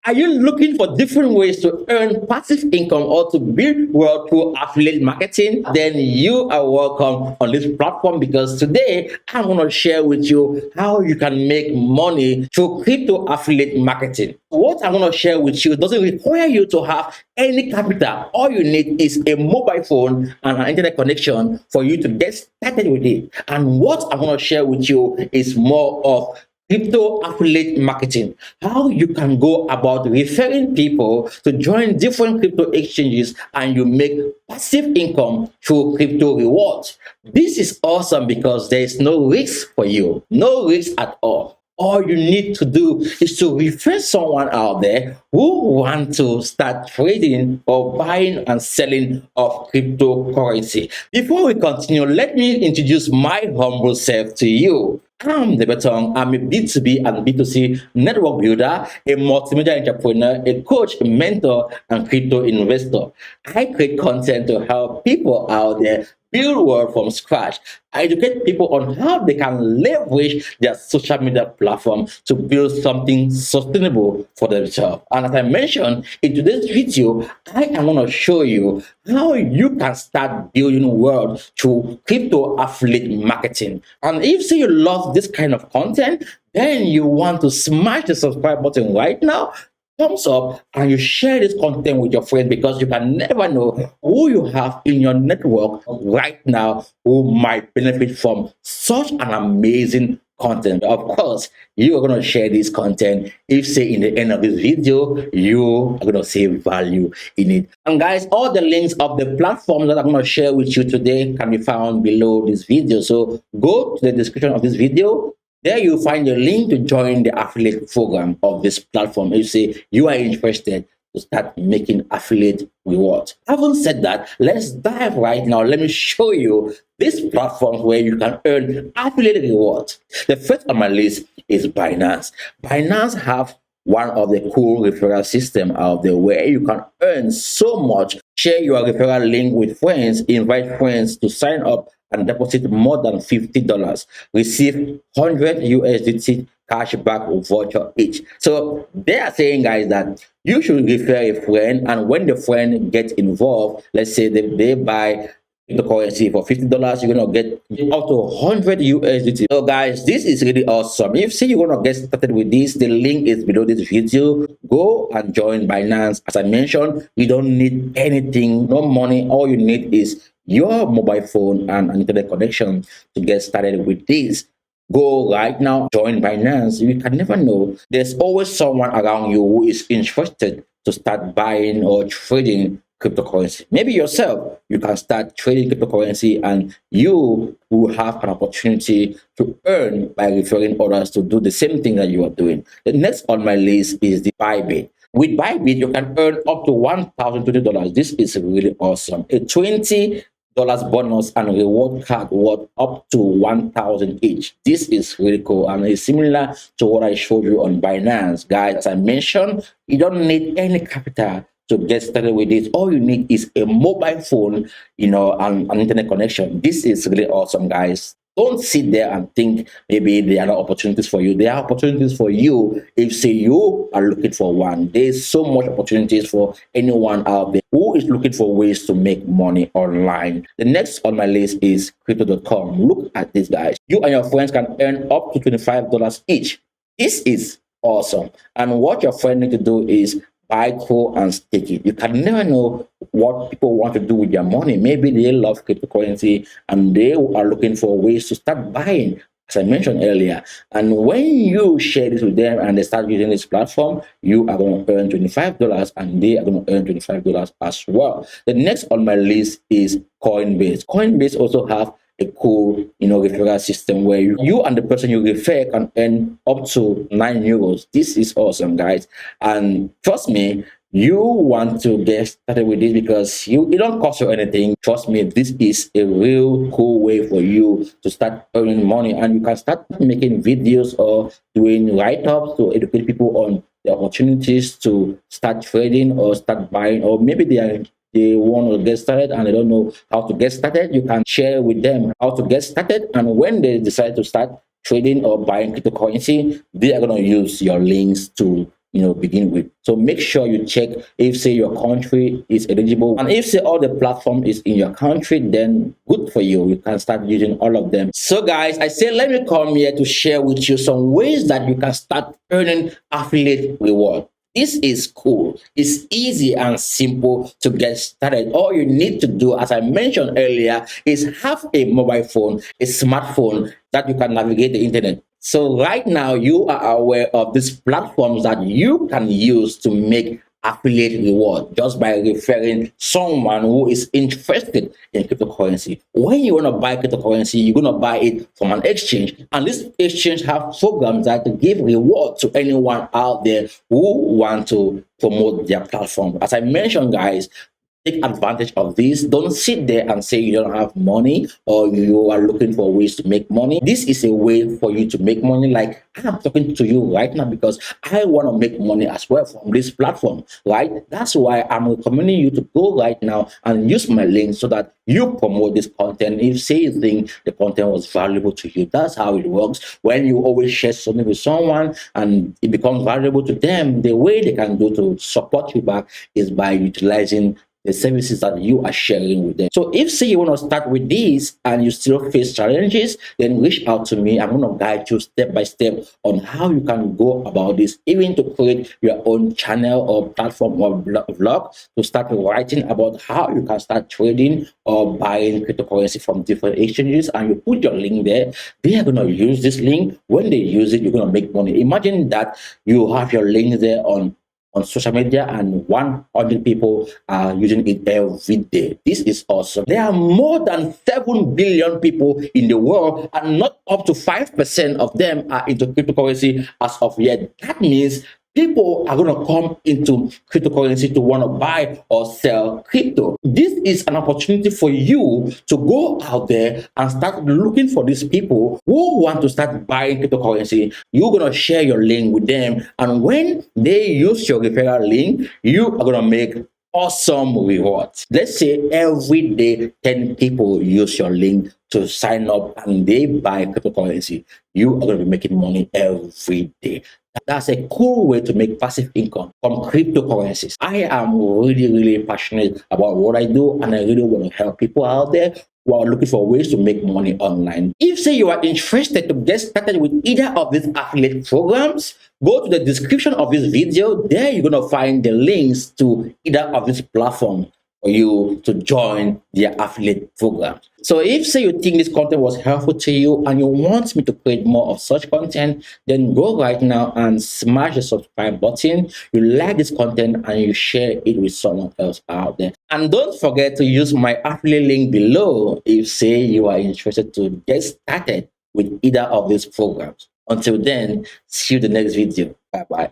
Are you looking for different ways to earn passive income or to build wealth through affiliate marketing? Then you are welcome on this platform, because today I'm going to share with you how you can make money through crypto affiliate marketing. What I'm going to share with you doesn't require you to have any capital. All you need is a mobile phone and an internet connection for you to get started with it. And what I'm going to share with you is more of crypto affiliate marketing, how you can go about referring people to join different crypto exchanges and you make passive income through crypto rewards. This is awesome because there is no risk for you, no risk at all. All you need to do is to refer someone out there who want to start trading or buying and selling of cryptocurrency. Before we continue, let me introduce my humble self to you. I'm the Betong. I'm a B2B and B2C network builder, a multimedia entrepreneur, a coach, a mentor, and crypto investor. I create content to help people out there build wealth from scratch. I educate people on how they can leverage their social media platform to build something sustainable for themselves. And as I mentioned in today's video, I am going to show you how you can start building wealth through crypto affiliate marketing. And if say you love this kind of content, then you want to smash the subscribe button right now, thumbs up, and you share this content with your friends, because you can never know who you have in your network right now who might benefit from such an amazing content. Of course, you are going to share this content if say in the end of this video you are going to see value in it. And guys, all the links of the platforms that I'm going to share with you today can be found below this video, so go to the description of this video. There you'll find a link to join the affiliate program of this platform. If you say you are interested to start making affiliate rewards. Having said that, let's dive right now. Let me show you these platforms where you can earn affiliate rewards. The first on my list is Binance. Binance have one of the cool referral system out there where you can earn so much. Share your referral link with friends, invite friends to sign up and deposit more than $50. Receive 100 USDT cashback voucher each. So they are saying, guys, that you should refer a friend, and when the friend gets involved, let's say they buy cryptocurrency for $50, you're gonna get up to 100 USDT. So guys, this is really awesome. If say you want to get started with this, the link is below this video. Go and join Binance. As I mentioned, you don't need anything, no money. All you need is your mobile phone and an internet connection to get started with this. Go right now, join Binance. You can never know. There's always someone around you who is interested to start buying or trading cryptocurrency. Maybe yourself, you can start trading cryptocurrency and you will have an opportunity to earn by referring others to do the same thing that you are doing. The next on my list is the Bybit. With Bybit, you can earn up to $1,020. This is really awesome. A $20 bonus and reward card worth up to 1,000 each. This is really cool and it's similar to what I showed you on Binance. Guys, as I mentioned, you don't need any capital to get started with this. All you need is a mobile phone, and an internet connection. This is really awesome, guys. Don't sit there and think maybe there are no opportunities for you. There are opportunities for you if say you are looking for one. There's so much opportunities for anyone out there who is looking for ways to make money online. The next on my list is crypto.com. Look at this, guys. You and your friends can earn up to $25 each. This is awesome. And what your friend need to do is buy cool and stake it. You can never know what people want to do with their money. Maybe they love cryptocurrency and they are looking for ways to start buying, as I mentioned earlier. And when you share this with them and they start using this platform, you are going to earn $25 and they are going to earn $25 as well. The next on my list is Coinbase. Coinbase also have a cool, referral system where you and the person you refer can earn up to €9. This is awesome, guys. And trust me, you want to get started with this because it don't cost you anything. Trust me, this is a real cool way for you to start earning money, and you can start making videos or doing write-ups to educate people on the opportunities to start trading or start buying, or maybe they want to get started and they don't know how to get started. You can share with them how to get started, and when they decide to start trading or buying cryptocurrency, they are going to use your links to begin with. So make sure you check if say your country is eligible, and if say all the platform is in your country, then good for you, you can start using all of them. So guys, I say let me come here to share with you some ways that you can start earning affiliate reward. This is cool. It's easy and simple to get started. All you need to do, as I mentioned earlier, is have a mobile phone, a smartphone that you can navigate the internet. So right now you are aware of these platforms that you can use to make affiliate reward just by referring someone who is interested in cryptocurrency. When you want to buy cryptocurrency, you're going to buy it from an exchange, and this exchange have programs that give reward to anyone out there who want to promote their platform. As I mentioned, guys, take advantage of this. Don't sit there and say you don't have money or you are looking for ways to make money. This is a way for you to make money. Like I'm talking to you right now because I want to make money as well from this platform, right? That's why I'm recommending you to go right now and use my link so that you promote this content. If say you think the content was valuable to you, that's how it works. When you always share something with someone and it becomes valuable to them, the way they can do to support you back is by utilizing the services that you are sharing with them. So if say you want to start with this and you still face challenges, then reach out to me. I'm going to guide you step by step on how you can go about this, even to create your own channel or platform or vlog to start writing about how you can start trading or buying cryptocurrency from different exchanges, and you put your link there. They are going to use this link. When they use it, you're going to make money. Imagine that you have your link there on social media and 100 people are using it every day. This is awesome. There are more than 7 billion people in the world, and not up to 5% of them are into cryptocurrency as of yet. That means people are going to come into cryptocurrency to want to buy or sell crypto. This is an opportunity for you to go out there and start looking for these people who want to start buying cryptocurrency. You're going to share your link with them, and when they use your referral link, you are going to make awesome rewards. Let's say every day 10 people use your link to sign up and they buy cryptocurrency. You are going to be making money every day. That's a cool way to make passive income from cryptocurrencies. I am really passionate about what I do, and I really want to help people out there who are looking for ways to make money online. If say you are interested to get started with either of these affiliate programs, go to the description of this video. There you're going to find the links to either of these platforms for you to join their affiliate program. So if say you think this content was helpful to you and you want me to create more of such content, then go right now and smash the subscribe button. You like this content and you share it with someone else out there. And don't forget to use my affiliate link below if say you are interested to get started with either of these programs. Until then, see you in the next video. Bye bye.